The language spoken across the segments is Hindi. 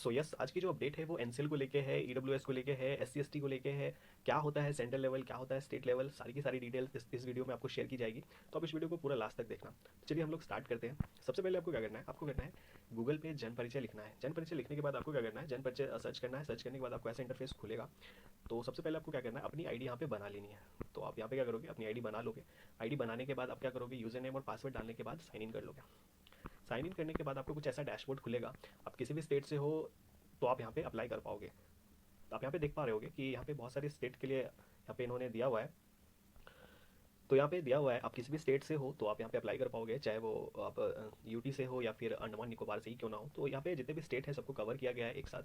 सो यस, आज की जो अपडेट है वो एनसीएल को लेके है, ईडब्ल्यूएस को लेके है, एससी एसटी को लेके है। क्या होता है सेंट्रल लेवल, क्या होता है स्टेट लेवल, सारी की सारी डिटेल्स इस वीडियो में आपको शेयर की जाएगी। तो आप इस वीडियो को पूरा लास्ट तक देखना। तो चलिए हम लोग स्टार्ट करते हैं। सबसे पहले आपको क्या करना है, आपको करना है गूगल पे जन परिचय लिखना है। जन परिचय लिखने के बाद आपको क्या करना है, जन परिचय सर्च करना है। सर्च करने के बाद आपको ऐसा इंटरफेस खुलेगा। तो सबसे पहले आपको क्या करना है, अपनी आईडी यहाँ पे बना लेनी है। तो आप यहाँ पे क्या करोगे, अपनी आईडी बना लोगे। आईडी बनाने के बाद आप क्या करोगे, यूजर नेम और पासवर्ड डालने के बाद साइन इन कर लोगे। साइन इन करने के बाद आपको कुछ ऐसा डैशबोर्ड खुलेगा। आप किसी भी स्टेट से हो तो आप यहाँ पे अप्लाई कर पाओगे। तो आप यहाँ पे देख पा रहे होगे कि यहाँ पे बहुत सारे स्टेट के लिए यहाँ पे इन्होंने दिया हुआ है। तो यहाँ पे दिया हुआ है आप किसी भी स्टेट से हो तो आप यहाँ पे अप्लाई कर पाओगे, चाहे वो आप यूटी से हो या फिर अंडमान निकोबार से ही क्यों ना हो। तो यहाँ पे जितने भी स्टेट है सबको कवर किया गया है एक साथ।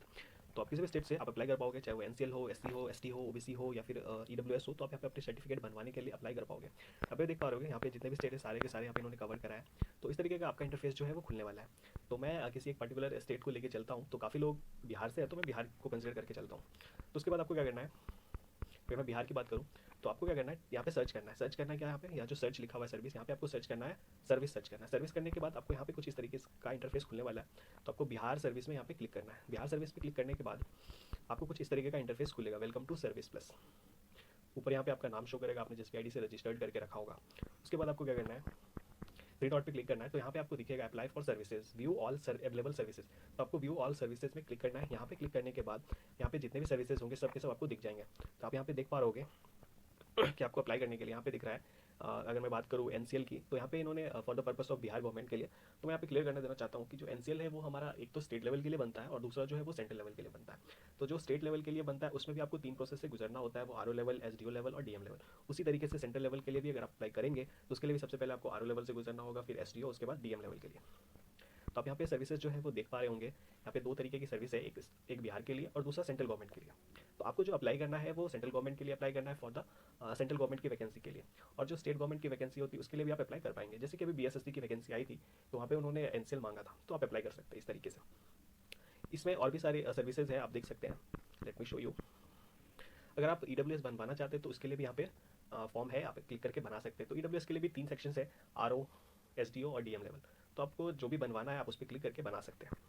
तो आप किसी भी स्टेट से आप अप्लाई कर पाओगे, चाहे वो एनसीएल हो, एससी हो, एसटी हो, ओबीसी हो या फिर ईडब्ल्यूएस हो। तो आप यहाँ पे अपने सर्टिफिकेट बनवाने के लिए अप्लाई कर पाओगे। यहाँ पे देख पा रहे हो यहाँ पे जितने भी स्टेट है सारे के सारे यहाँ पे इन्होंने कवर करा है। तो इस तरीके का आपका इंटरफेस जो है वो खुलने वाला है। तो मैं किसी एक पर्टिकुलर स्टेट को लेकर चलता हूँ। तो काफ़ी लोग बिहार से है तो मैं बिहार को कंसिडर करके चलता हूँ। तो उसके बाद आपको क्या करना है, फिर मैं बिहार की बात करूँ तो आपको क्या करना है, यहाँ पे सर्च करना है। सर्च करना है क्या, यहाँ पे यहाँ जो सर्च लिखा हुआ है सर्विस, यहाँ पे आपको सर्च करना है सर्विस। सर्च करना है। सर्विस करने के बाद आपको यहाँ पे कुछ इस तरीके का इंटरफेस खुलने वाला है। तो आपको बिहार सर्विस में यहाँ पे क्लिक करना है। बिहार सर्विस पे क्लिक करने के बाद आपको कुछ इस तरीके का इंटरफेस खुलेगा, वेलकम टू सर्विस प्लस। ऊपर यहाँ पे आपका नाम शो करेगा, आपने जिसकी आईडी से रजिस्टर्ड करके रखा होगा। उसके बाद आपको क्या करना है, थ्री डॉट पे क्लिक करना है। तो यहाँ पे आपको दिखेगा apply for services, view all available services. तो आपको व्यू ऑल सर्विसेज में क्लिक करना है। यहाँ पे क्लिक करने के बाद यहाँ पे जितने भी सर्विसेज होंगे सब के सब आपको दिख जाएंगे। तो आप यहाँ पे देख पा रहोगे कि आपको अप्लाई करने के लिए यहाँ पे दिख रहा है। अगर मैं बात करूँ एनसीएल की तो यहाँ पे इन्होंने for the purpose of Bihar government के लिए। तो मैं यहाँ पे क्लियर करना देना चाहता हूँ कि जो एनसीएल है वो हमारा एक तो स्टेट लेवल के लिए बनता है और दूसरा जो है वो सेंट्रल लेवल के लिए बनता है। तो जो स्टेट लेवल के लिए बनता है उसमें भी आपको 3 प्रोसेस से गुजरना होता है, वो आरओ लेवल, एसडीओ लेवल और डीएम लेवल। उसी तरीके से सेंट्रल लेवल के लिए भी अगर आप अप्लाई करेंगे तो उसके लिए भी सबसे पहले आपको आरओ लेवल से गुजरना होगा, फिर एसडीओ, उसके बाद डीएम लेवल के लिए। तो आप यहाँ पे सर्विसेज जो है वो देख पा रहे होंगे। यहाँ पे 2 तरीके की सर्विस है, एक बिहार के लिए और दूसरा सेंट्रल गवर्नमेंट के लिए। तो आपको जो अप्लाई करना है वो सेंट्रल गवर्नमेंट के लिए अप्लाई करना है फॉर द सेंट्रल गवर्नमेंट की वैकेंसी के लिए। और जो स्टेट गवर्नमेंट की वैकेंसी होती है उसके लिए भी आप अप्लाई कर पाएंगे। जैसे कि अभी बीएसएससी की वैकेंसी आई थी तो वहाँ पे उन्होंने एनसीएल मांगा था, तो आप अप्लाई कर सकते हैं इस तरीके से। इसमें और भी सारे सर्विसेज हैं, आप देख सकते हैं। Let me show you. अगर आप ईडब्ल्यूएस बनवाना चाहते हैं तो उसके लिए भी यहाँ पे फॉर्म है, आप क्लिक करके बना सकते हैं। तो ईडब्ल्यूएस के लिए भी 3 सेक्शन है, आरओ, एसडीओ और डीएम लेवल। तो आपको जो भी बनवाना है आप उस पर क्लिक करके बना सकते हैं।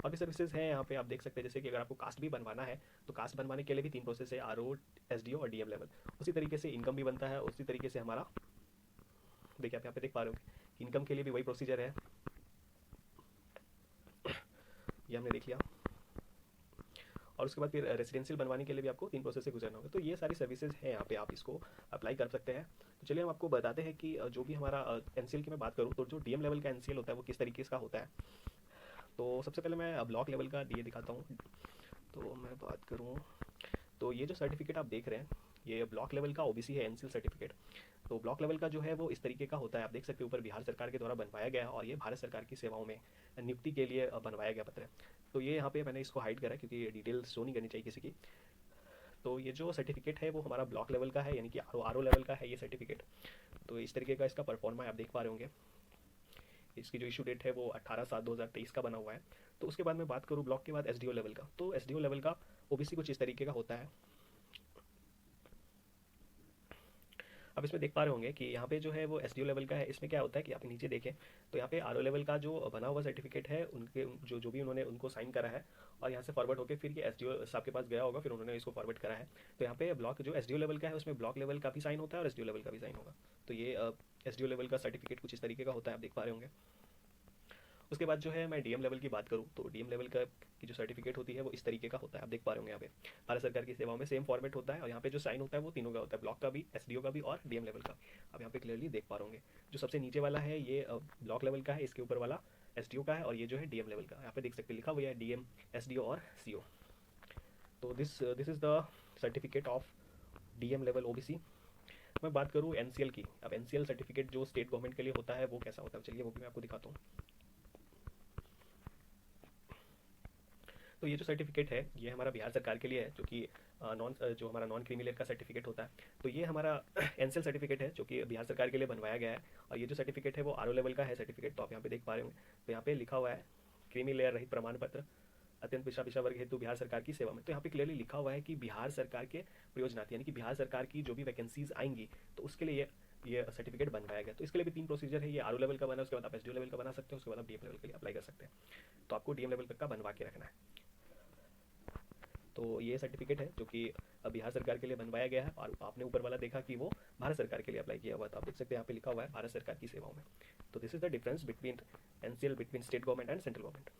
और भी सर्विसेज हैं यहाँ पे आप देख सकते हैं। जैसे कि अगर आपको कास्ट भी बनवाना है तो कास्ट बनवाने के लिए भी 3 प्रोसेस है, आरओ, एसडीओ और डीएम लेवल। उसी तरीके से इनकम भी बनता है, उसी तरीके से हमारा देखिए आप यहाँ पे देख पा रहे हो इनकम के लिए भी वही प्रोसीजर है। ये हमने देख लिया। और उसके बाद फिर रेजिडेंशियल बनवाने के लिए भी आपको 3 प्रोसेस से गुजरना होगा। तो ये सारी सर्विसेज हैं यहाँ पे, आप इसको अप्लाई कर सकते हैं। तो चलिए हम आपको बताते हैं कि जो भी हमारा एनसीएल की मैं बात करूँ तो जो डीएम लेवल का एनसीएल होता है वो किस तरीके का होता है। तो सबसे पहले मैं ब्लॉक लेवल का डीए दिखाता हूँ। तो मैं बात करूँ तो ये जो सर्टिफिकेट आप देख रहे हैं ये ब्लॉक लेवल का ओबीसी है, एनसीएल सर्टिफिकेट। तो ब्लॉक लेवल का जो है वो इस तरीके का होता है, आप देख सकते हैं ऊपर बिहार सरकार के द्वारा बनवाया गया है और ये भारत सरकार की सेवाओं में नियुक्ति के लिए बनवाया गया पत्र है। तो ये यहाँ पे मैंने इसको हाइड करा क्योंकि ये डिटेल शो नहीं करनी चाहिए किसी की। तो ये जो सर्टिफिकेट है वो हमारा ब्लॉक लेवल का है, यानी कि आरओ लेवल का है ये सर्टिफिकेट। तो इस तरीके का इसका परफॉर्मा आप देख पा रहे होंगे। इसकी जो इशू डेट है वो 18/7/2023 का बना हुआ है। तो उसके बाद मैं बात करूँ ब्लॉक के बाद एसडीओ लेवल का, तो एसडीओ लेवल का ओबीसी कुछ इस तरीके का होता है। अब इसमें देख पा रहे होंगे कि यहाँ पे जो है वो एसडीओ लेवल का है। इसमें क्या होता है कि आप नीचे देखें तो यहाँ पे आरओ लेवल का जो बना हुआ सर्टिफिकेट है उनके जो जो भी उन्होंने उनको साइन करा है और यहाँ से फॉरवर्ड होकर फिर ये एसडीओ साहब के पास गया होगा, फिर उन्होंने इसको फॉरवर्ड करा है। तो यहाँ पे ब्लॉक जो एसडीओ लेवल का है उसमें ब्लॉक लेवल का भी साइन होता है और एसडीओ लेवल का भी साइन होगा। तो ये एसडीओ लेवल का सर्टिफिकेट कुछ इस तरीके का होता है, आप देख पा रहे होंगे। उसके बाद जो है मैं डीएम लेवल की बात करूँ तो डीएम लेवल का की जो सर्टिफिकेट होती है वो इस तरीके का होता है, आप देख पा रहे होंगे। यहाँ पे भारत सरकार की सेवाओं में सेम फॉर्मेट होता है और यहाँ पे जो साइन होता है वो तीनों का होता है, ब्लॉक का भी, एसडीओ का भी और डीएम लेवल का। आप यहाँ पे क्लियरली देख पा रहे जो सबसे नीचे वाला है ये ब्लॉक लेवल का है, इसके ऊपर वाला एसडीओ का है और ये जो है डीएम लेवल का। यहाँ पे देख सकते लिखा हुआ है डीएम, एसडीओ और सीओ। तो this is the certificate of DM level OBC. मैं बात करूँ एनसीएल की। अब एनसीएल सर्टिफिकेट जो स्टेट गवर्नमेंट के लिए होता है वो कैसा होता है, चलिए वो भी मैं आपको दिखाता हूँ। तो ये जो सर्टिफिकेट है ये हमारा बिहार सरकार के लिए है, जो कि जो हमारा नॉन क्रीमी लेयर का सर्टिफिकेट होता है। तो ये हमारा एनसीएल सर्टिफिकेट है जो कि बिहार सरकार के लिए बनवाया गया है। और ये जो सर्टिफिकेट है वो आरओ लेवल का है सर्टिफिकेट। तो आप यहाँ पे देख पा रहे होंगे, तो यहाँ पे लिखा हुआ है क्रीमी लेयर रहित प्रमाण पत्र अत्यंत पिछड़ा वर्ग हेतु बिहार सरकार की सेवा में। तो यहाँ पे क्लियरली लिखा हुआ है कि बिहार सरकार के प्रयोजनार्थ, यानी कि बिहार सरकार की जो भी वैकेंसीज आएंगी तो उसके लिए ये सर्टिफिकेट बनवाया गया। तो इसके लिए भी 3 प्रोसीजर है, ये आर लेवल का बना है, उसके बाद आप एस लेवल का बना सकते हो, उसके बाद आप डीएम लेवल के लिए अप्लाई कर सकते हैं। तो आपको डीएम लेवल का बनवा के रखना है। तो ये सर्टिफिकेट है जो कि बिहार सरकार के लिए बनवाया गया है, और आपने ऊपर वाला देखा कि वो भारत सरकार के लिए अप्लाई किया हुआ था। आप देख सकते हैं यहाँ पे लिखा हुआ है भारत सरकार की सेवाओं में। तो this is the difference between NCL between state government and central government.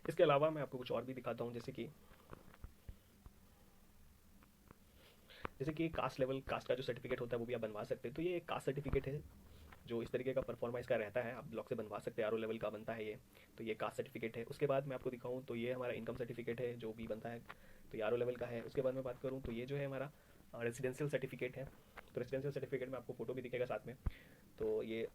इसके अलावा मैं आपको कुछ और भी दिखाता हूँ, जैसे कि कास्ट लेवल, कास्ट का जो सर्टिफिकेट होता है वो भी आप बनवा सकते हैं। तो ये एक कास्ट सर्टिफिकेट है जो इस तरीके का परफॉर्मेंस का रहता है, आप ब्लॉक से बनवा सकते हैं, आर लेवल का बनता है ये। तो ये कास्ट सर्टिफिकेट है। उसके बाद मैं आपको दिखाऊँ तो ये हमारा इनकम सर्टिफिकेट है जो भी बनता है, तो ये आर लेवल का है। उसके बाद मैं बात करूँ तो ये जो है हमारा रेजिडेंशियल सर्टिफिकेट है। तो रेजिडेंशियल सर्टिफिकेट में आपको फोटो भी दिखेगा साथ में। तो ये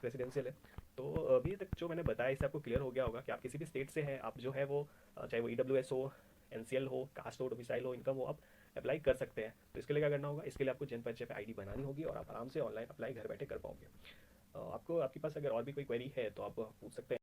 रेजिडेंशियल है। तो अभी तक जो मैंने बताया इससे आपको क्लियर हो गया होगा कि आप किसी भी स्टेट से हैं, आप जो है वो चाहे वो EWS हो, NCL हो, कास्ट हो, डोमिसाइल हो, इनकम हो, आप अप्लाई कर सकते हैं। तो इसके लिए क्या करना होगा, इसके लिए आपको जन परिचय पे ID बनानी होगी और आप आराम से ऑनलाइन अप्लाई घर बैठे कर पाओगे। आपको आपके पास अगर और भी कोई क्वेरी है तो आप पूछ सकते हैं।